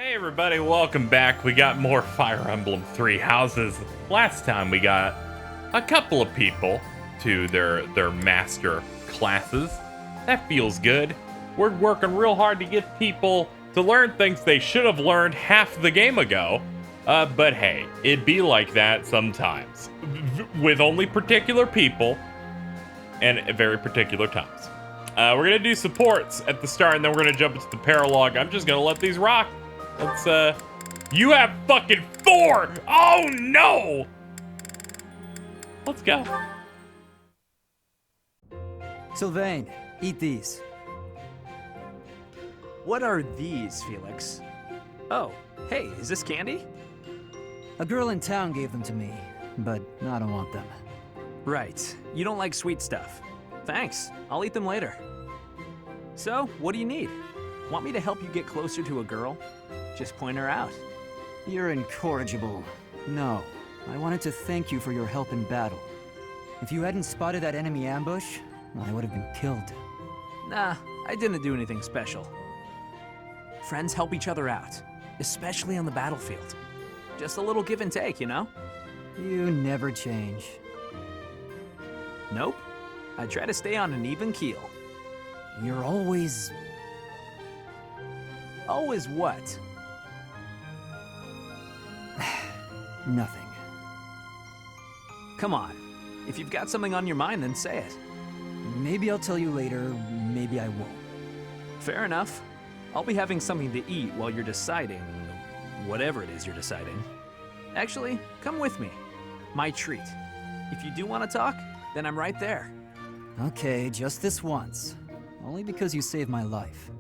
Hey everybody, welcome back. We got more Fire Emblem 3 houses. Last time we got a couple of people to their master classes. That feels good. We're working real hard to get people to learn things they should have learned half the game ago. But hey, it'd be like that sometimes. With only particular people and at very particular times. We're gonna do supports at the start and then we're gonna jump into the paralogue. I'm just gonna let these rock. Let's, you have fucking 4! Oh no! Let's go. Sylvain, eat these. What are these, Felix? Oh, hey, is this candy? A girl in town gave them to me, but I don't want them. Right, you don't like sweet stuff. Thanks, I'll eat them later. So, what do you need? Want me to help you get closer to a girl? Just point her out. You're incorrigible. No, I wanted to thank you for your help in battle. If you hadn't spotted that enemy ambush, I would have been killed. Nah, I didn't do anything special. Friends help each other out, especially on the battlefield. Just a little give and take, you know? You never change. Nope. I try to stay on an even keel. You're always... Always what? Nothing. Come on. If you've got something on your mind, then say it. Maybe I'll tell you later, maybe I won't. Fair enough. I'll be having something to eat while you're deciding whatever it is you're deciding. Actually, come with me. My treat. If you do want to talk, then I'm right there. Okay, just this once. Only because you saved my life.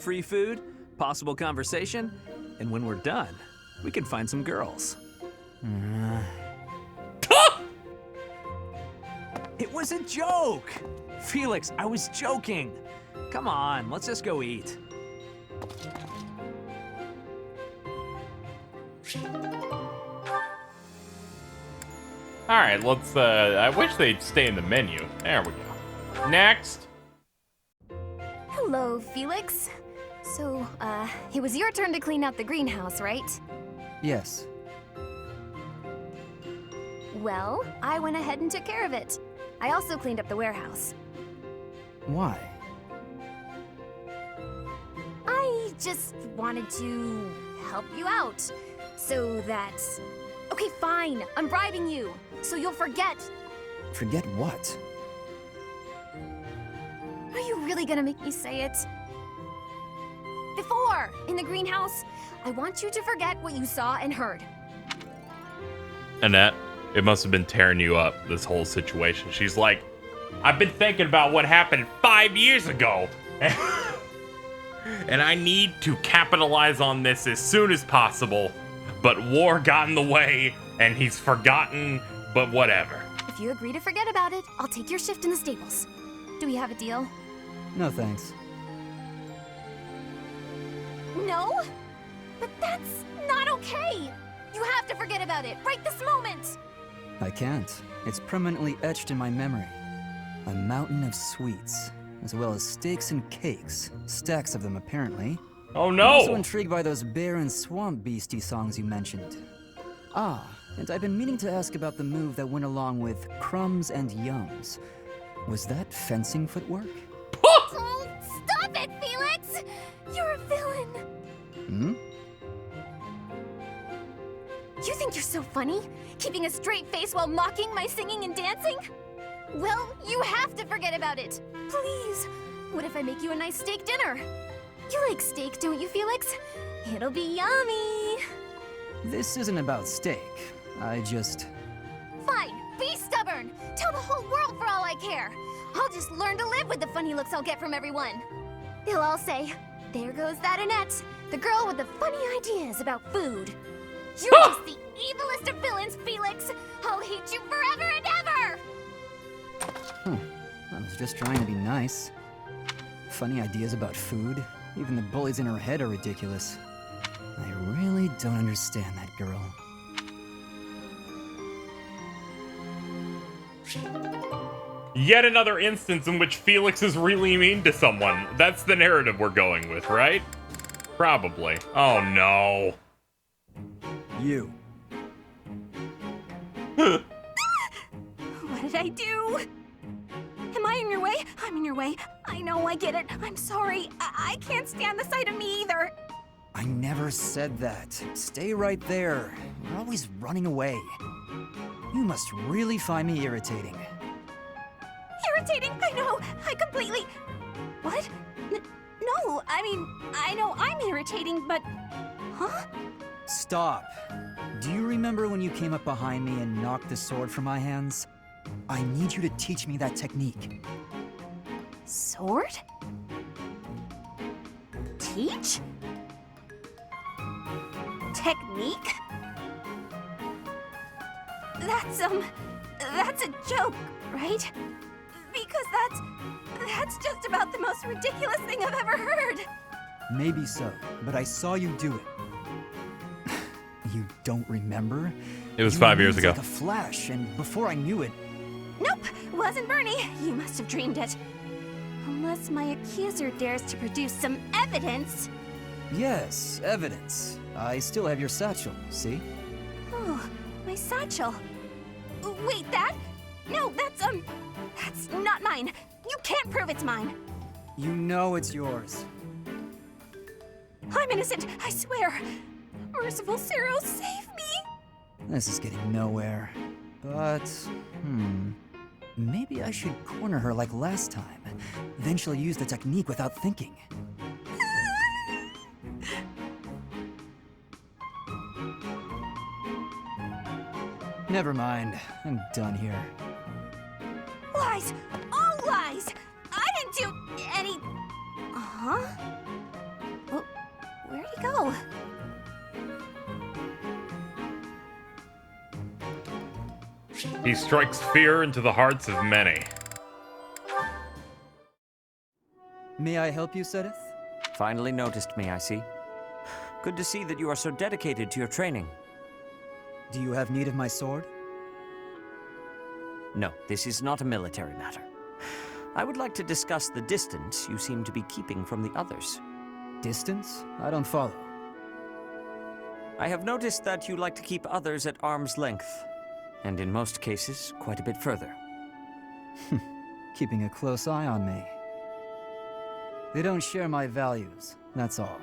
Free food, possible conversation, and when we're done, we can find some girls. It was a joke! Felix, I was joking. Come on, let's just go eat. Alright, let's, I wish they'd stay in the menu. There we go. Next. Hello, Felix. So, it was your turn to clean out the greenhouse, right? Yes. Well, I went ahead and took care of it. I also cleaned up the warehouse. Why? I just wanted to help you out. So that... Okay, fine. I'm bribing you. So you'll forget. Forget what? Are you really gonna make me say it? Before, in the greenhouse, I want you to forget what you saw and heard. Annette, it must have been tearing you up, this whole situation. She's like, I've been thinking about what happened 5 years ago. And I need to capitalize on this as soon as possible. But war got in the way, and he's forgotten, but whatever. If you agree to forget about it, I'll take your shift in the stables. Do we have a deal? No thanks. No? But that's not okay! You have to forget about it, right this moment! I can't. It's permanently etched in my memory. A mountain of sweets, as well as steaks and cakes. Stacks of them, apparently. Oh I'm also no! intrigued by those bear and swamp beastie songs you mentioned. Ah, and I've been meaning to ask about the move that went along with crumbs and yums. Was that fencing footwork? Oh, stop it, Felix! You're a villain! Hmm? You think you're so funny? Keeping a straight face while mocking my singing and dancing? Well, you have to forget about it. Please. What if I make you a nice steak dinner? You like steak, don't you, Felix? It'll be yummy. This isn't about steak. I just... Fine, be stubborn. Tell the whole world for all I care. I'll just learn to live with the funny looks I'll get from everyone. They'll all say, there goes that Annette, the girl with the funny ideas about food. You're just the evilest of villains, Felix. I'll hate you forever and ever. I was just trying to be nice. Funny ideas about food. Even the bullies in her head are ridiculous. I really don't understand that girl. Yet another instance in which Felix is really mean to someone. That's the narrative we're going with, right? Probably. Oh no. You. What did I do? Am I in your way? I'm in your way. I know, I get it. I'm sorry. I can't stand the sight of me either. I never said that. Stay right there. You're always running away. You must really find me irritating. Irritating, I know. I completely... What? No, I mean, I know I'm irritating, but... Huh? Stop. Do you remember when you came up behind me and knocked the sword from my hands? I need you to teach me that technique. Sword? Teach? Technique? That's a joke, right? Because that's just about the most ridiculous thing I've ever heard. Maybe so, but I saw you do it. You don't remember? It was You 5 years moved ago. like a flash, and before I knew it, Nope, wasn't Bernie. You must have dreamed it. Unless my accuser dares to produce some evidence. yes, evidence. I still have your satchel, see? Oh, my satchel. Wait, that? No, that's not mine. You can't prove it's mine. You know it's yours. I'm innocent, I swear. Merciful Cyril, save me. This is getting nowhere. But, maybe I should corner her like last time. Then she'll use the technique without thinking. Never mind. I'm done here. Lies! All lies! I didn't do any... Huh? Well, where'd he go? He strikes fear into the hearts of many. May I help you, Seteth? Finally noticed me, I see. Good to see that you are so dedicated to your training. Do you have need of my sword? No, this is not a military matter. I would like to discuss the distance you seem to be keeping from the others. Distance? I don't follow. I have noticed that you like to keep others at arm's length, and in most cases, quite a bit further. Keeping a close eye on me. They don't share my values, that's all.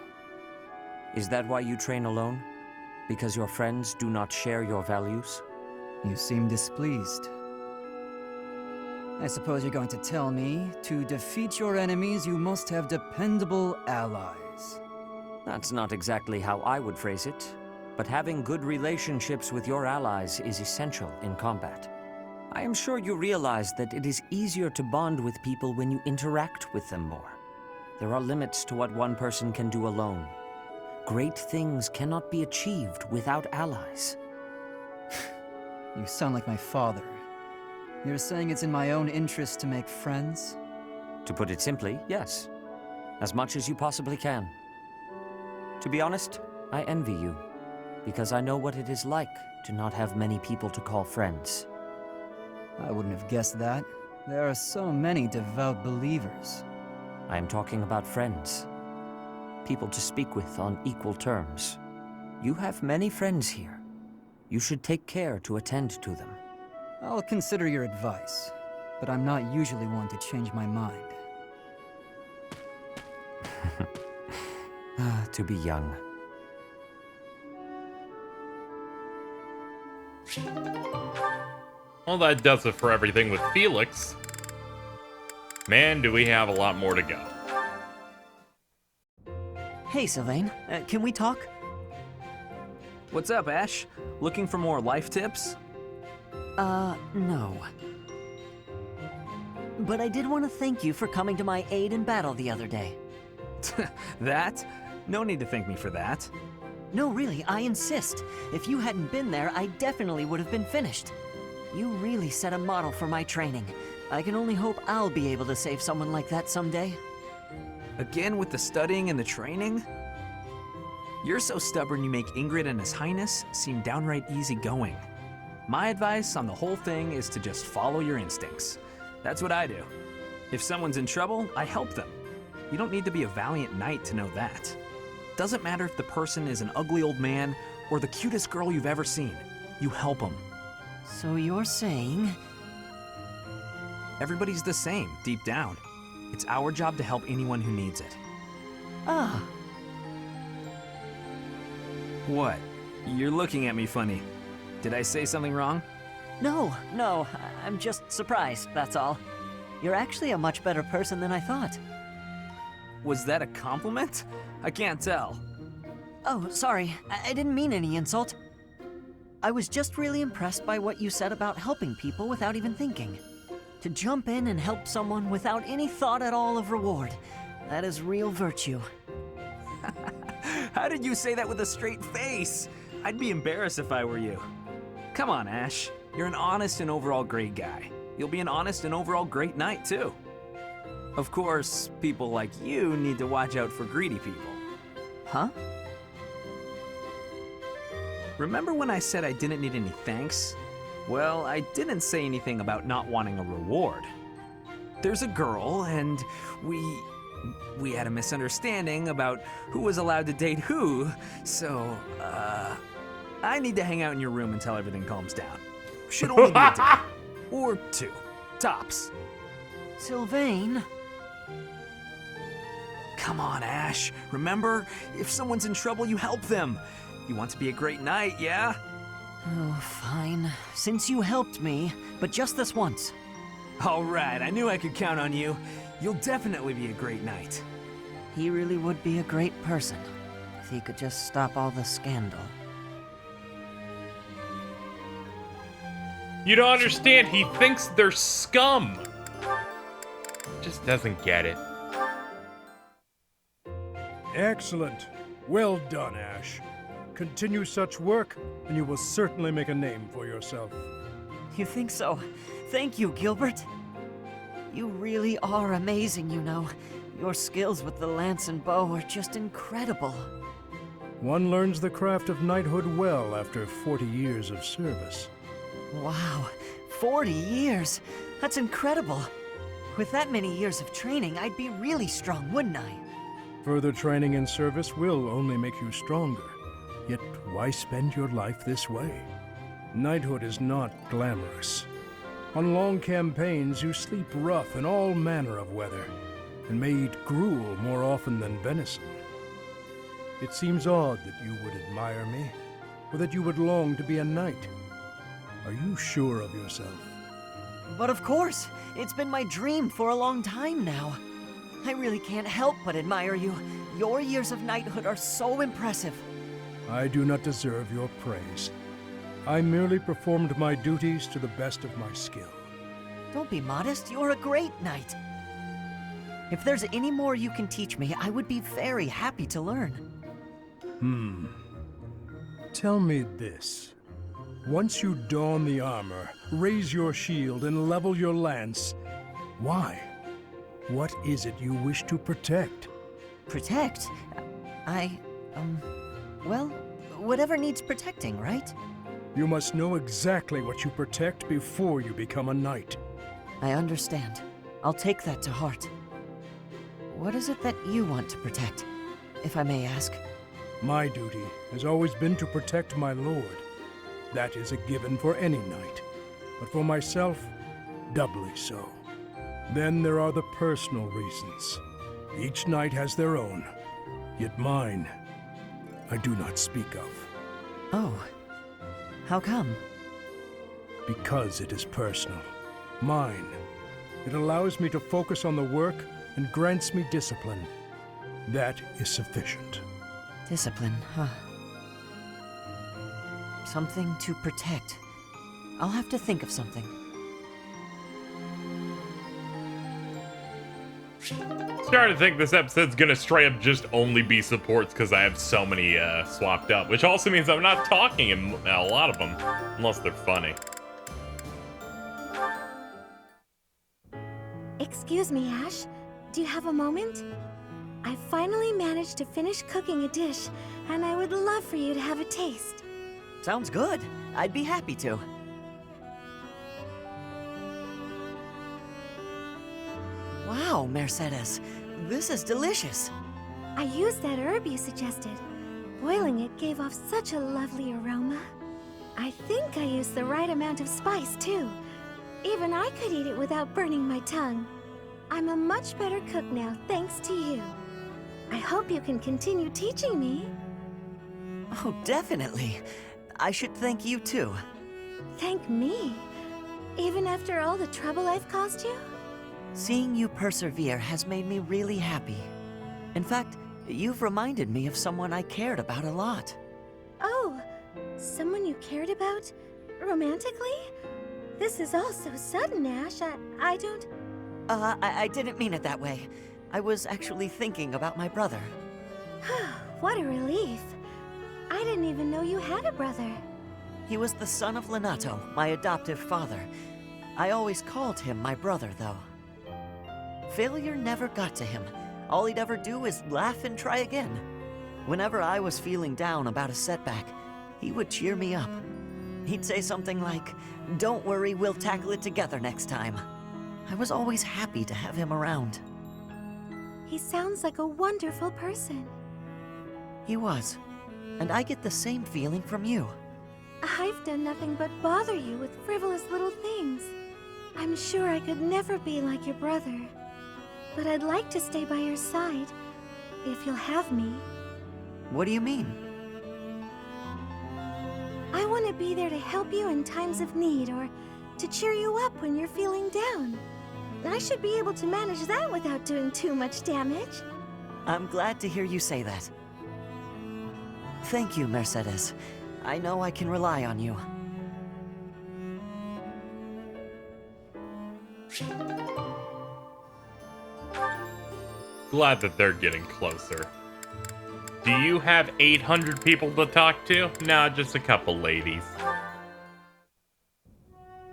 Is that why you train alone? Because your friends do not share your values? You seem displeased. I suppose you're going to tell me, to defeat your enemies, you must have dependable allies. That's not exactly how I would phrase it, but having good relationships with your allies is essential in combat. I am sure you realize that it is easier to bond with people when you interact with them more. There are limits to what one person can do alone. Great things cannot be achieved without allies. You sound like my father. You're saying it's in my own interest to make friends? To put it simply, yes. As much as you possibly can. To be honest, I envy you, because I know what it is like to not have many people to call friends. I wouldn't have guessed that. There are so many devout believers. I am talking about friends. People to speak with on equal terms. You have many friends here. You should take care to attend to them. I'll consider your advice, but I'm not usually one to change my mind. To be young. Well, that does it for everything with Felix. Man, do we have a lot more to go. Hey, Sylvain, can we talk? What's up, Ash? Looking for more life tips? No. But I did want to thank you for coming to my aid in battle the other day. That? No need to thank me for that. No, really, I insist. If you hadn't been there, I definitely would have been finished. You really set a model for my training. I can only hope I'll be able to save someone like that someday. Again with the studying and the training? You're so stubborn you make Ingrid and His Highness seem downright easygoing. My advice on the whole thing is to just follow your instincts. That's what I do. If someone's in trouble, I help them. You don't need to be a valiant knight to know that. Doesn't matter if the person is an ugly old man or the cutest girl you've ever seen. You help them. So you're saying... Everybody's the same, deep down. It's our job to help anyone who needs it. Ah, What? You're looking at me funny. Did I say something wrong? no, I'm just surprised, that's all. You're actually a much better person than I thought. Was that a compliment? I can't tell. Oh, sorry, I didn't mean any insult. I was just really impressed by what you said about helping people without even thinking. To jump in and help someone without any thought at all of reward, that is real virtue. How did you say that with a straight face? I'd be embarrassed if I were you. Come on, Ash. You're an honest and overall great guy. You'll be an honest and overall great knight, too. Of course, people like you need to watch out for greedy people. Huh? Remember when I said I didn't need any thanks? Well, I didn't say anything about not wanting a reward. There's a girl, and we had a misunderstanding about who was allowed to date who, so, I need to hang out in your room until everything calms down. Should only be a day. Or two. Tops. Sylvain? Come on, Ash. Remember, if someone's in trouble, you help them. You want to be a great knight, yeah? Oh, fine. Since you helped me, but just this once. All right, I knew I could count on you. You'll definitely be a great knight. He really would be a great person, if he could just stop all the scandal. You don't understand. He thinks they're scum. Just doesn't get it. Excellent. Well done, Ash. Continue such work, and you will certainly make a name for yourself. You think so? Thank you, Gilbert. You really are amazing, you know. Your skills with the lance and bow are just incredible. One learns the craft of knighthood well after 40 years of service. Wow, 40 years? That's incredible. With that many years of training, I'd be really strong, wouldn't I? Further training and service will only make you stronger. Yet why spend your life this way? Knighthood is not glamorous. On long campaigns, you sleep rough in all manner of weather, and may eat gruel more often than venison. It seems odd that you would admire me, or that you would long to be a knight. Are you sure of yourself? But of course, it's been my dream for a long time now. I really can't help but admire you. Your years of knighthood are so impressive. I do not deserve your praise. I merely performed my duties to the best of my skill. Don't be modest, you're a great knight. If there's any more you can teach me, I would be very happy to learn. Tell me this. Once you don the armor, raise your shield, and level your lance, why? What is it you wish to protect? Protect? Well, whatever needs protecting, right? You must know exactly what you protect before you become a knight. I understand. I'll take that to heart. What is it that you want to protect, if I may ask? My duty has always been to protect my lord. That is a given for any knight, but for myself, doubly so. Then there are the personal reasons. Each knight has their own, yet mine I do not speak of. Oh, how come? Because it is personal. Mine. It allows me to focus on the work and grants me discipline. That is sufficient. Discipline, huh? Something to protect. I'll have to think of something. Starting to think this episode's gonna straight up just only be supports because I have so many swapped up, which also means I'm not talking in a lot of them, unless they're funny. Excuse me, Ash. Do you have a moment? I finally managed to finish cooking a dish, and I would love for you to have a taste. Sounds good. I'd be happy to. Wow, Mercedes. This is delicious. I used that herb you suggested. Boiling it gave off such a lovely aroma. I think I used the right amount of spice, too. Even I could eat it without burning my tongue. I'm a much better cook now, thanks to you. I hope you can continue teaching me. Oh, definitely. I should thank you too. Thank me? Even after all the trouble I've caused you? Seeing you persevere has made me really happy. In fact, you've reminded me of someone I cared about a lot. Oh, someone you cared about? Romantically? This is all so sudden, Ash. I don't... I didn't mean it that way. I was actually thinking about my brother. What a relief. I didn't even know you had a brother. He was the son of Lenato, my adoptive father. I always called him my brother, though. Failure never got to him. All he'd ever do is laugh and try again. Whenever I was feeling down about a setback, he would cheer me up. He'd say something like, "Don't worry, we'll tackle it together next time." I was always happy to have him around. He sounds like a wonderful person. He was. And I get the same feeling from you. I've done nothing but bother you with frivolous little things. I'm sure I could never be like your brother. But I'd like to stay by your side, if you'll have me. What do you mean? I want to be there to help you in times of need, or to cheer you up when you're feeling down. I should be able to manage that without doing too much damage. I'm glad to hear you say that. Thank you, Mercedes. I know I can rely on you. Glad that they're getting closer. Do you have 800 people to talk to? Nah, just a couple ladies.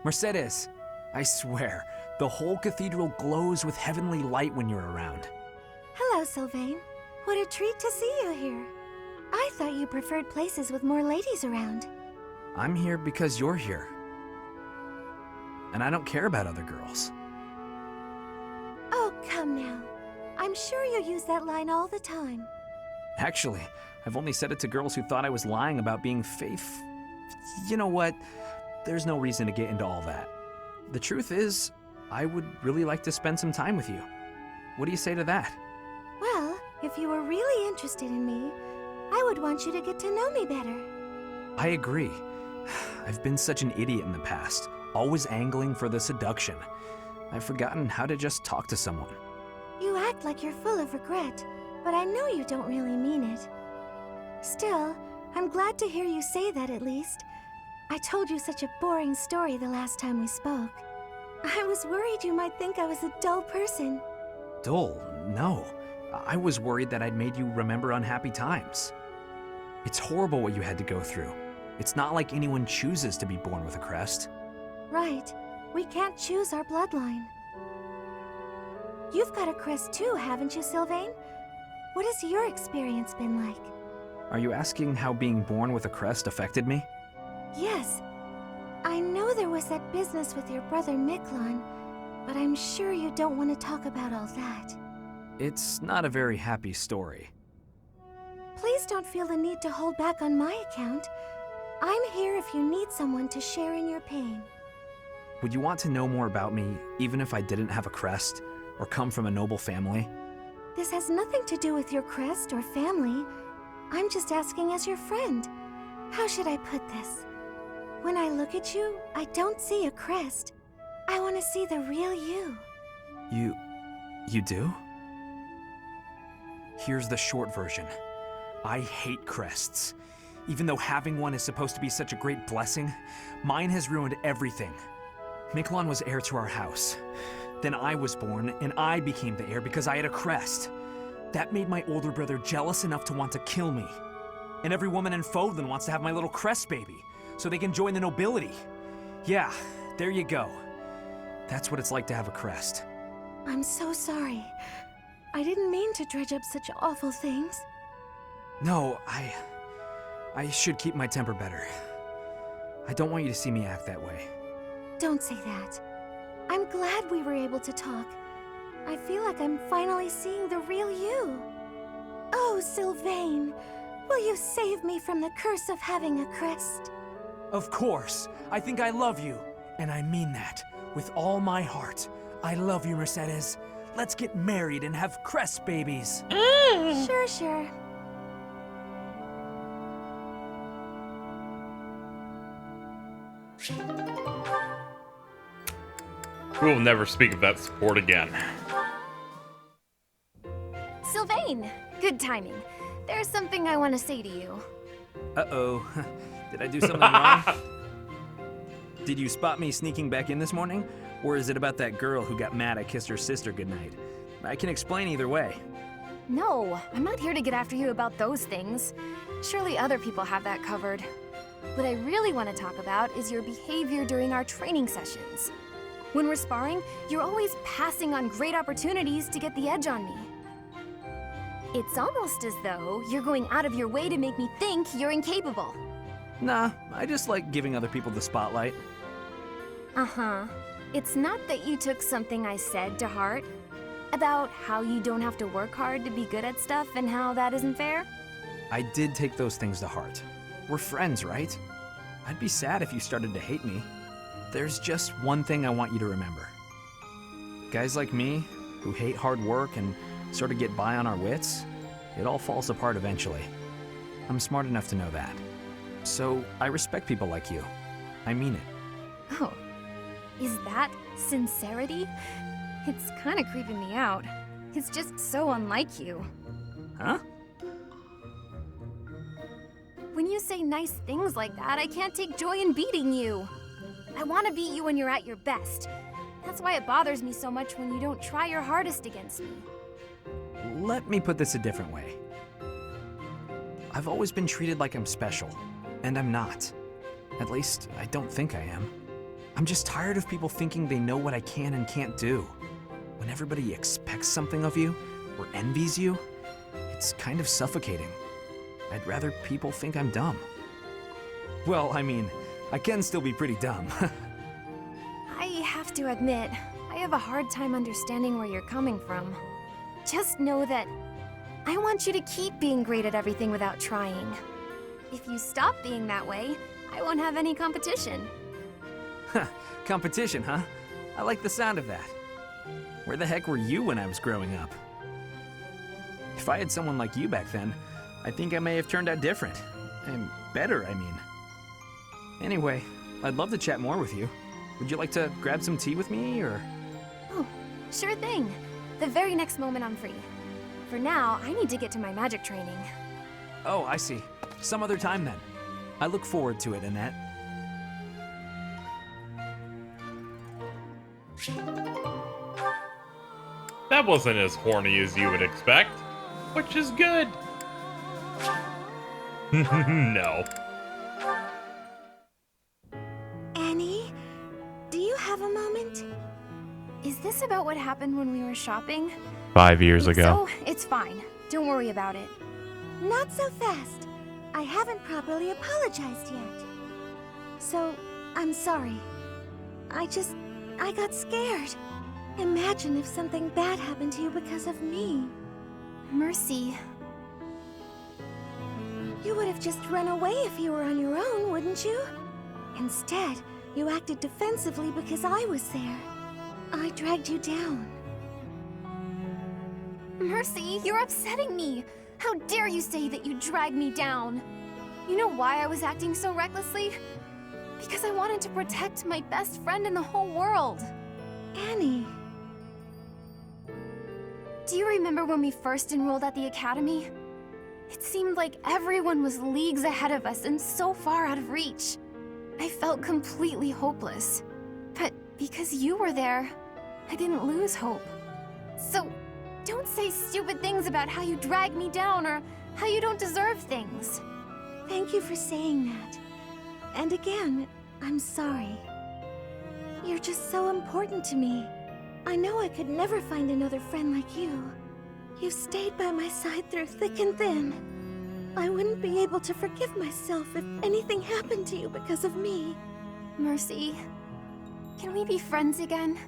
Mercedes, I swear, the whole cathedral glows with heavenly light when you're around. Hello, Sylvain. What a treat to see you here. I thought you preferred places with more ladies around. I'm here because you're here. And I don't care about other girls. Oh, come now. I'm sure you use that line all the time. Actually, I've only said it to girls who thought I was lying about being You know what? There's no reason to get into all that. The truth is, I would really like to spend some time with you. What do you say to that? Well, if you were really interested in me, I would want you to get to know me better. I agree. I've been such an idiot in the past, always angling for the seduction. I've forgotten how to just talk to someone. You act like you're full of regret, but I know you don't really mean it. Still, I'm glad to hear you say that at least. I told you such a boring story the last time we spoke. I was worried you might think I was a dull person. Dull? No. I was worried that I'd made you remember unhappy times. It's horrible what you had to go through. It's not like anyone chooses to be born with a crest. Right. We can't choose our bloodline. You've got a crest too, haven't you, Sylvain? What has your experience been like? Are you asking how being born with a crest affected me? Yes. I know there was that business with your brother Miklon, but I'm sure you don't want to talk about all that. It's not a very happy story. Please don't feel the need to hold back on my account. I'm here if you need someone to share in your pain. Would you want to know more about me, even if I didn't have a crest, or come from a noble family? This has nothing to do with your crest or family. I'm just asking as your friend. How should I put this? When I look at you, I don't see a crest. I want to see the real you. You do? Here's the short version. I hate crests. Even though having one is supposed to be such a great blessing, mine has ruined everything. Miklon was heir to our house. Then I was born, and I became the heir because I had a crest. That made my older brother jealous enough to want to kill me. And every woman in Fodlan wants to have my little crest baby, so they can join the nobility. Yeah, there you go. That's what it's like to have a crest. I'm so sorry. I didn't mean to dredge up such awful things. No, I should keep my temper better. I don't want you to see me act that way. Don't say that. I'm glad we were able to talk. I feel like I'm finally seeing the real you. Oh, Sylvain, will you save me from the curse of having a crest? Of course. I think I love you. And I mean that. With all my heart. I love you, Mercedes. Let's get married and have crest babies. Sure, sure. We will never speak of that sport again. Sylvain, good timing. There's something I want to say to you. Uh-oh. Did I do something wrong? Did you spot me sneaking back in this morning? Or is it about that girl who got mad I kissed her sister goodnight? I can explain either way. No, I'm not here to get after you about those things. Surely other people have that covered. What I really want to talk about is your behavior during our training sessions. When we're sparring, you're always passing on great opportunities to get the edge on me. It's almost as though you're going out of your way to make me think you're incapable. Nah, I just like giving other people the spotlight. Uh-huh. It's not that you took something I said to heart about how you don't have to work hard to be good at stuff and how that isn't fair? I did take those things to heart. We're friends, right? I'd be sad if you started to hate me. There's just one thing I want you to remember. Guys like me, who hate hard work and sort of get by on our wits, it all falls apart eventually. I'm smart enough to know that. So I respect people like you. I mean it. Oh, is that sincerity? It's kind of creeping me out. It's just so unlike you. Huh? When you say nice things like that, I can't take joy in beating you. I want to beat you when you're at your best. That's why it bothers me so much when you don't try your hardest against me. Let me put this a different way. I've always been treated like I'm special, and I'm not. At least, I don't think I am. I'm just tired of people thinking they know what I can and can't do. When everybody expects something of you, or envies you, it's kind of suffocating. I'd rather people think I'm dumb. Well, I mean, I can still be pretty dumb. I have to admit, I have a hard time understanding where you're coming from. Just know that I want you to keep being great at everything without trying. If you stop being that way, I won't have any competition. Competition, huh? I like the sound of that. Where the heck were you when I was growing up? If I had someone like you back then, I think I may have turned out different. And better, I mean. Anyway, I'd love to chat more with you. Would you like to grab some tea with me, or? Oh, sure thing. The very next moment I'm free. For now, I need to get to my magic training. Oh, I see. Some other time then. I look forward to it, Annette. That wasn't as horny as you would expect, which is good. No. Annie, do you have a moment? Is this about what happened when we were shopping? 5 years ago. So, it's fine. Don't worry about it. Not so fast. I haven't properly apologized yet. So, I'm sorry. I got scared. Imagine if something bad happened to you because of me. Mercy. You would have just run away if you were on your own, wouldn't you? Instead, you acted defensively because I was there. I dragged you down. Mercy, you're upsetting me. How dare you say that you dragged me down? You know why I was acting so recklessly? Because I wanted to protect my best friend in the whole world. Annie. Do you remember when we first enrolled at the academy? It seemed like everyone was leagues ahead of us and so far out of reach. I felt completely hopeless. But because you were there, I didn't lose hope. So, don't say stupid things about how you dragged me down or how you don't deserve things. Thank you for saying that. And again, I'm sorry. You're just so important to me. I know I could never find another friend like you. You've stayed by my side through thick and thin. I wouldn't be able to forgive myself if anything happened to you because of me. Mercy, can we be friends again?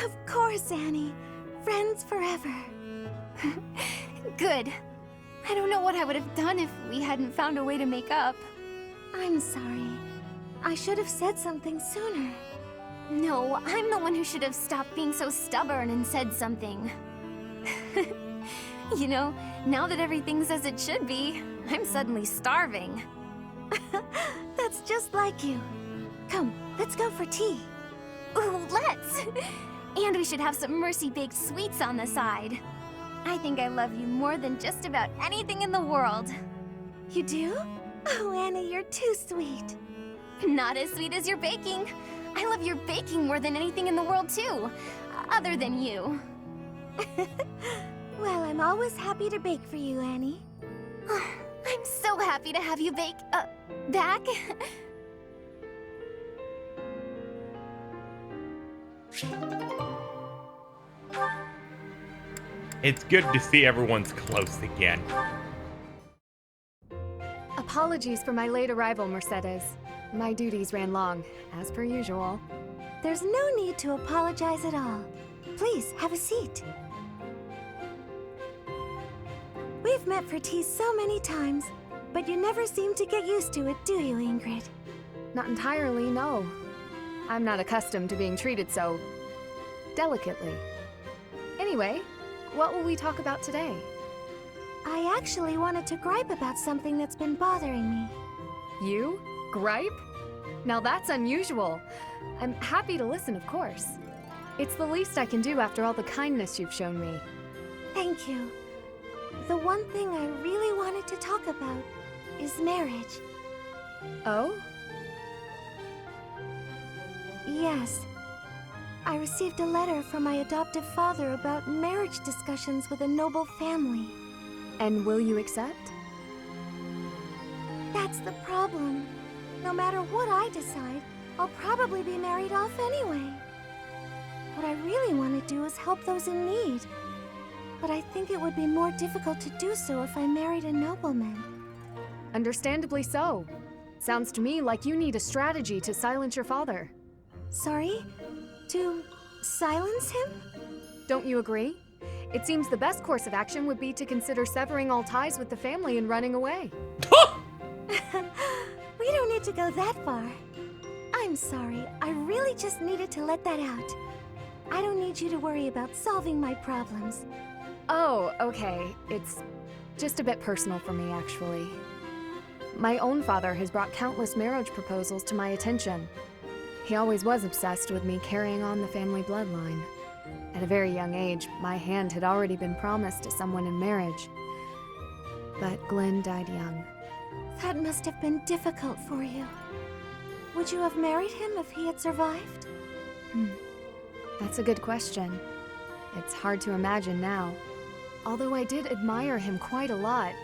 Of course, Annie. Friends forever. Good. I don't know what I would have done if we hadn't found a way to make up. I'm sorry. I should have said something sooner. No, I'm the one who should have stopped being so stubborn and said something. You know, now that everything's as it should be, I'm suddenly starving. That's just like you. Come, let's go for tea. Ooh, let's! And we should have some Mercy-baked sweets on the side. I think I love you more than just about anything in the world. You do? Oh, Annie, you're too sweet. Not as sweet as your baking. I love your baking more than anything in the world, too. Other than you. Well, I'm always happy to bake for you, Annie. I'm so happy to have you bake, back. It's good to see everyone's close again. Apologies for my late arrival, Mercedes. My duties ran long, as per usual. There's no need to apologize at all. Please, have a seat. We've met for tea so many times, but you never seem to get used to it, do you, Ingrid? Not entirely, no. I'm not accustomed to being treated so delicately. Anyway, what will we talk about today? I actually wanted to gripe about something that's been bothering me. You? Gripe? Now that's unusual. I'm happy to listen, of course. It's the least I can do after all the kindness you've shown me. Thank you. The one thing I really wanted to talk about is marriage. Oh? Yes. I received a letter from my adoptive father about marriage discussions with a noble family. And will you accept? That's the problem. No matter what I decide, I'll probably be married off anyway. What I really want to do is help those in need. But I think it would be more difficult to do so if I married a nobleman. Understandably so. Sounds to me like you need a strategy to silence your father. Sorry? To silence him? Don't you agree? It seems the best course of action would be to consider severing all ties with the family and running away. We don't need to go that far. I'm sorry, I really just needed to let that out. I don't need you to worry about solving my problems. Oh, okay. It's just a bit personal for me, actually. My own father has brought countless marriage proposals to my attention. He always was obsessed with me carrying on the family bloodline. At a very young age, my hand had already been promised to someone in marriage. But Glenn died young. That must have been difficult for you. Would you have married him if he had survived? That's a good question. It's hard to imagine now. Although I did admire him quite a lot.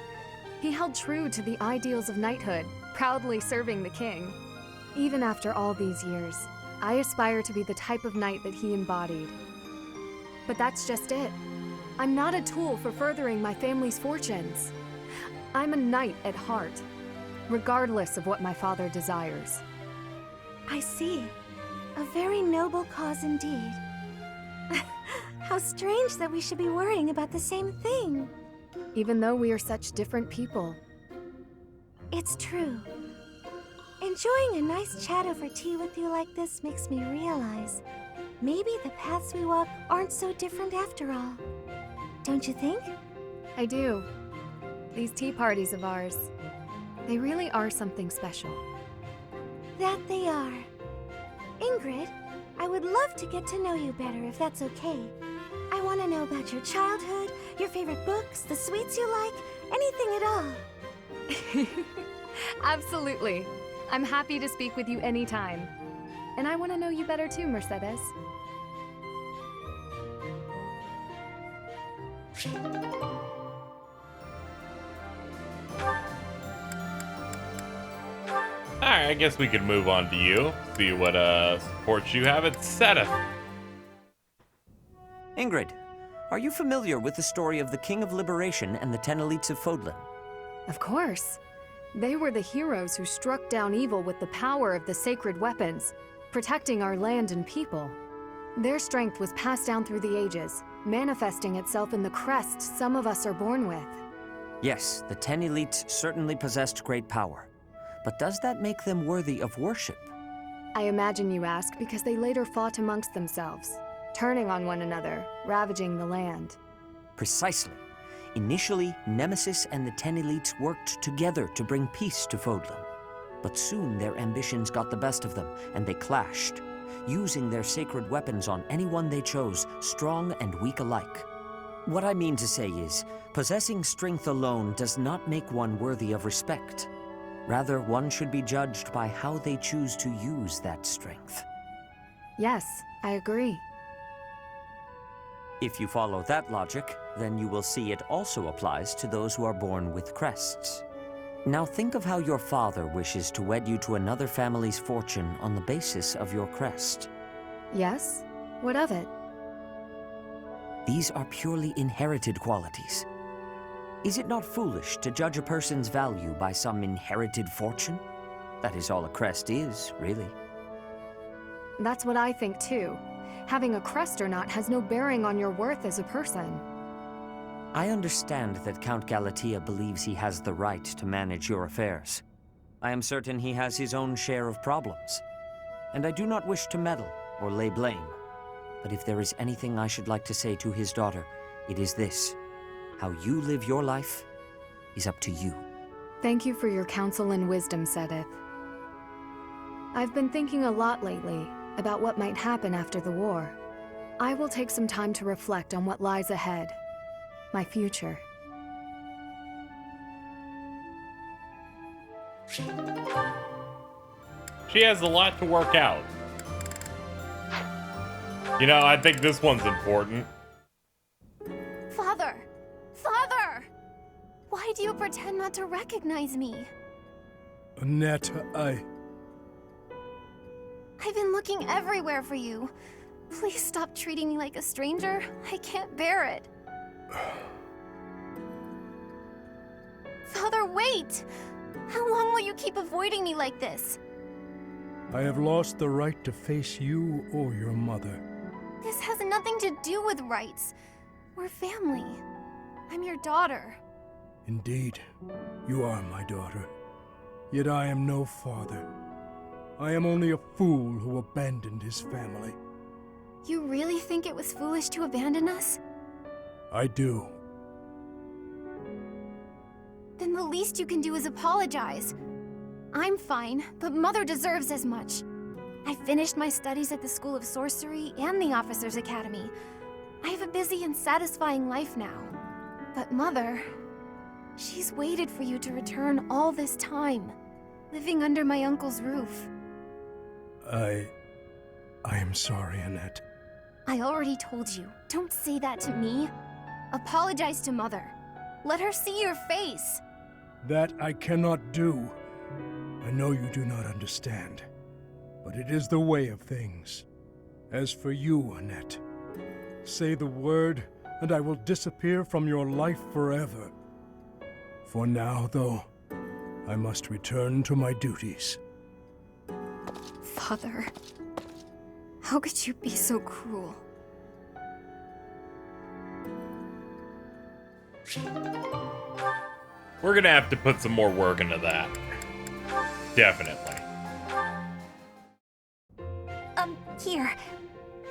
He held true to the ideals of knighthood, proudly serving the king. Even after all these years, I aspire to be the type of knight that he embodied. But that's just it. I'm not a tool for furthering my family's fortunes. I'm a knight at heart, regardless of what my father desires. I see. A very noble cause indeed. How strange that we should be worrying about the same thing. Even though we are such different people. It's true. Enjoying a nice chat over tea with you like this makes me realize maybe the paths we walk aren't so different after all. Don't you think? I do. These tea parties of ours, they really are something special. That they are. Ingrid, I would love to get to know you better if that's okay. I want to know about your childhood, your favorite books, the sweets you like, anything at all. Absolutely. I'm happy to speak with you anytime. And I want to know you better too, Mercedes. Alright, I guess we could move on to you. See what support you have at Seteth. Ingrid, are you familiar with the story of the King of Liberation and the 10 elites of Fodlan? Of course. They were the heroes who struck down evil with the power of the sacred weapons, protecting our land and people. Their strength was passed down through the ages, manifesting itself in the crest some of us are born with. Yes, the 10 elites certainly possessed great power. But does that make them worthy of worship? I imagine you ask because they later fought amongst themselves, turning on one another, ravaging the land. Precisely. Initially, Nemesis and the 10 elites worked together to bring peace to Fodlan. But soon their ambitions got the best of them, and they clashed, using their sacred weapons on anyone they chose, strong and weak alike. What I mean to say is, possessing strength alone does not make one worthy of respect. Rather, one should be judged by how they choose to use that strength. Yes, I agree. If you follow that logic, then you will see it also applies to those who are born with crests. Now think of how your father wishes to wed you to another family's fortune on the basis of your crest. Yes? What of it? These are purely inherited qualities. Is it not foolish to judge a person's value by some inherited fortune? That is all a crest is, really. That's what I think too. Having a crest or not has no bearing on your worth as a person. I understand that Count Galatea believes he has the right to manage your affairs. I am certain he has his own share of problems. And I do not wish to meddle or lay blame. But if there is anything I should like to say to his daughter, it is this. How you live your life is up to you. Thank you for your counsel and wisdom, Seteth. I've been thinking a lot lately about what might happen after the war. I will take some time to reflect on what lies ahead. My future. She has a lot to work out. You know, I think this one's important. Father! Father! Why do you pretend not to recognize me? Annette, I've been looking everywhere for you. Please stop treating me like a stranger. I can't bear it. Father, wait! How long will you keep avoiding me like this? I have lost the right to face you or your mother. This has nothing to do with rights. We're family. I'm your daughter. Indeed, you are my daughter. Yet I am no father. I am only a fool who abandoned his family. You really think it was foolish to abandon us? I do. Then the least you can do is apologize. I'm fine, but Mother deserves as much. I finished my studies at the School of Sorcery and the Officers' Academy. I have a busy and satisfying life now. But Mother, she's waited for you to return all this time, living under my uncle's roof. I am sorry, Annette. I already told you, don't say that to me. Apologize to Mother. Let her see your face. That I cannot do. I know you do not understand, but it is the way of things. As for you, Annette, say the word, and I will disappear from your life forever. For now, though, I must return to my duties. Father, how could you be so cruel? We're gonna have to put some more work into that. Definitely. Here.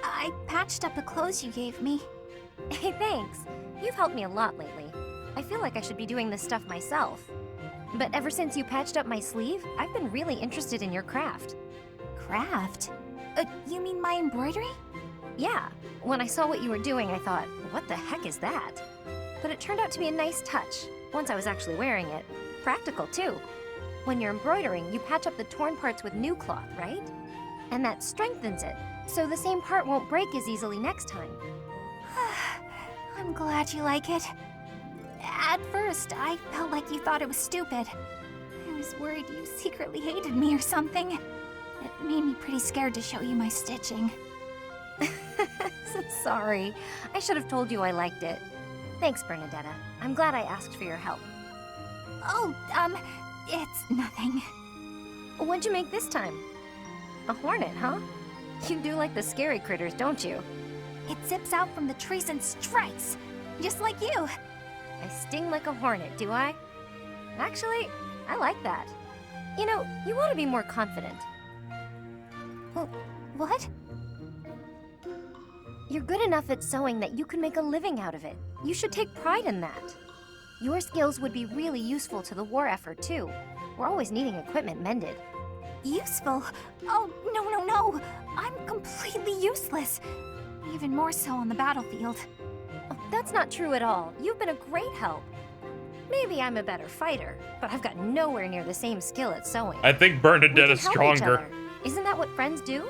I patched up the clothes you gave me. Hey, thanks. You've helped me a lot lately. I feel like I should be doing this stuff myself. But ever since you patched up my sleeve, I've been really interested in your craft. Craft? You mean my embroidery? Yeah. When I saw what you were doing, I thought, what the heck is that? But it turned out to be a nice touch, once I was actually wearing it. Practical, too. When you're embroidering, you patch up the torn parts with new cloth, right? And that strengthens it, so the same part won't break as easily next time. I'm glad you like it. At first, I felt like you thought it was stupid. I was worried you secretly hated me or something. It made me pretty scared to show you my stitching. Sorry. I should have told you I liked it. Thanks, Bernadette. I'm glad I asked for your help. Oh, it's nothing. What'd you make this time? A hornet, huh? You do like the scary critters, don't you? It zips out from the trees and strikes, just like you. I sting like a hornet, do I? Actually, I like that. You know, you ought to be more confident. Well, what? You're good enough at sewing that you can make a living out of it. You should take pride in that. Your skills would be really useful to the war effort, too. We're always needing equipment mended. Useful? Oh, no. I'm completely useless. Even more so on the battlefield. Oh, that's not true at all. You've been a great help. Maybe I'm a better fighter, but I've got nowhere near the same skill at sewing. I think We Bernadette can is help each stronger. other. Isn't that what friends do?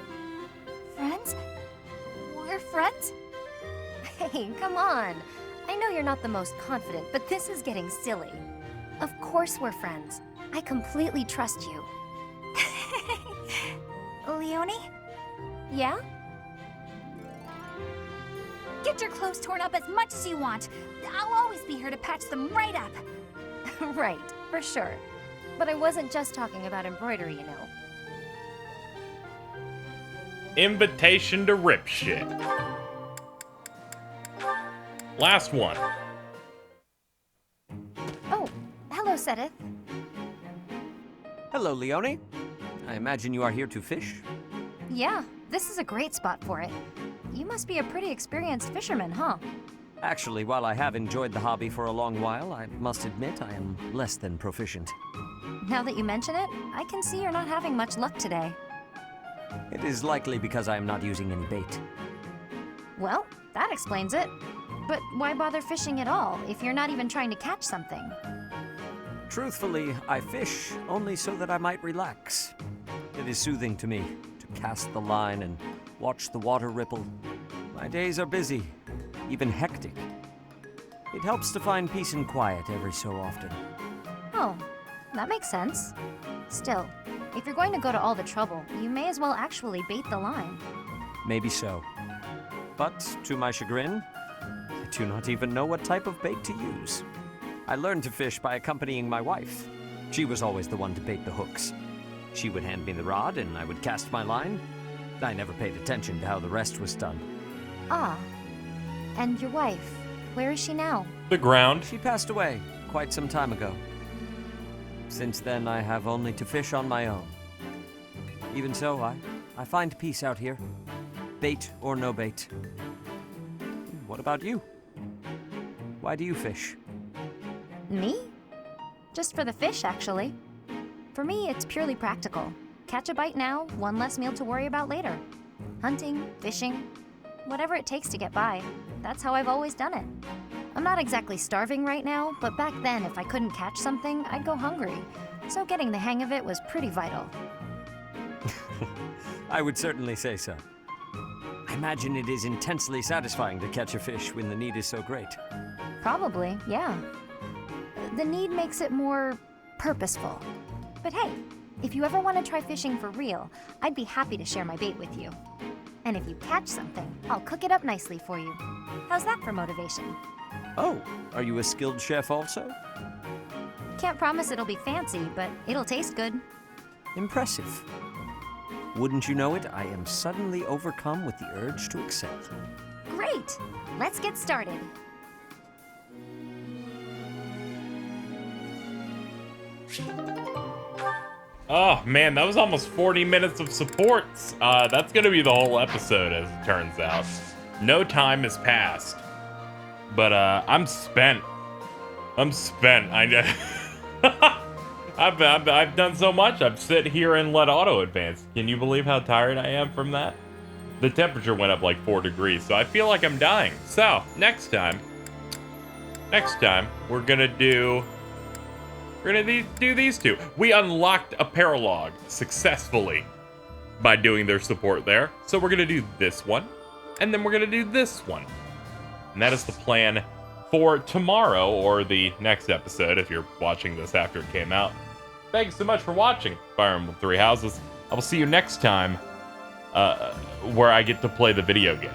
Friends? We're friends? Hey, come on. I know you're not the most confident, but this is getting silly. Of course we're friends. I completely trust you. Leonie? Yeah? Get your clothes torn up as much as you want. I'll always be here to patch them right up. Right, for sure. But I wasn't just talking about embroidery, you know. Invitation to rip shit. Last one. Oh, hello, Seteth. Hello, Leonie. I imagine you are here to fish? Yeah, this is a great spot for it. You must be a pretty experienced fisherman, huh? Actually, while I have enjoyed the hobby for a long while, I must admit I am less than proficient. Now that you mention it, I can see you're not having much luck today. It is likely because I am not using any bait. Well, that explains it. But why bother fishing at all if you're not even trying to catch something? Truthfully, I fish only so that I might relax. It is soothing to me to cast the line and watch the water ripple. My days are busy, even hectic. It helps to find peace and quiet every so often. Oh, that makes sense. Still, if you're going to go to all the trouble, you may as well actually bait the line. Maybe so. But, to my chagrin, I do not even know what type of bait to use. I learned to fish by accompanying my wife. She was always the one to bait the hooks. She would hand me the rod and I would cast my line. I never paid attention to how the rest was done. Ah. And your wife, where is she now? The ground. She passed away quite some time ago. Since then, I have only to fish on my own. Even so, I find peace out here. Bait or no bait. What about you? Why do you fish? Me? Just for the fish, actually. For me, it's purely practical. Catch a bite now, one less meal to worry about later. Hunting, fishing, whatever it takes to get by. That's how I've always done it. I'm not exactly starving right now, but back then if I couldn't catch something, I'd go hungry. So getting the hang of it was pretty vital. I would certainly say so. I imagine it is intensely satisfying to catch a fish when the need is so great. Probably, yeah. The need makes it more purposeful. But hey, if you ever want to try fishing for real, I'd be happy to share my bait with you. And if you catch something, I'll cook it up nicely for you. How's that for motivation? Oh, are you a skilled chef also? Can't promise it'll be fancy, but it'll taste good. Impressive. Wouldn't you know it, I am suddenly overcome with the urge to excel. Great! Let's get started. Oh man, that was almost 40 minutes of supports. That's gonna be the whole episode, as it turns out. No time has passed, but I'm spent. I'm spent. I've done so much. I've sit here and let auto advance. Can you believe how tired I am from that? The temperature went up like 4 degrees, so I feel like I'm dying. So next time, we're gonna do these two. We unlocked a paralog successfully by doing their support there. So we're gonna do this one, and then we're gonna do this one. And that is the plan for tomorrow, or the next episode if you're watching this after it came out. Thanks so much for watching Fire Emblem 3 Houses. I will see you next time, where I get to play the video game.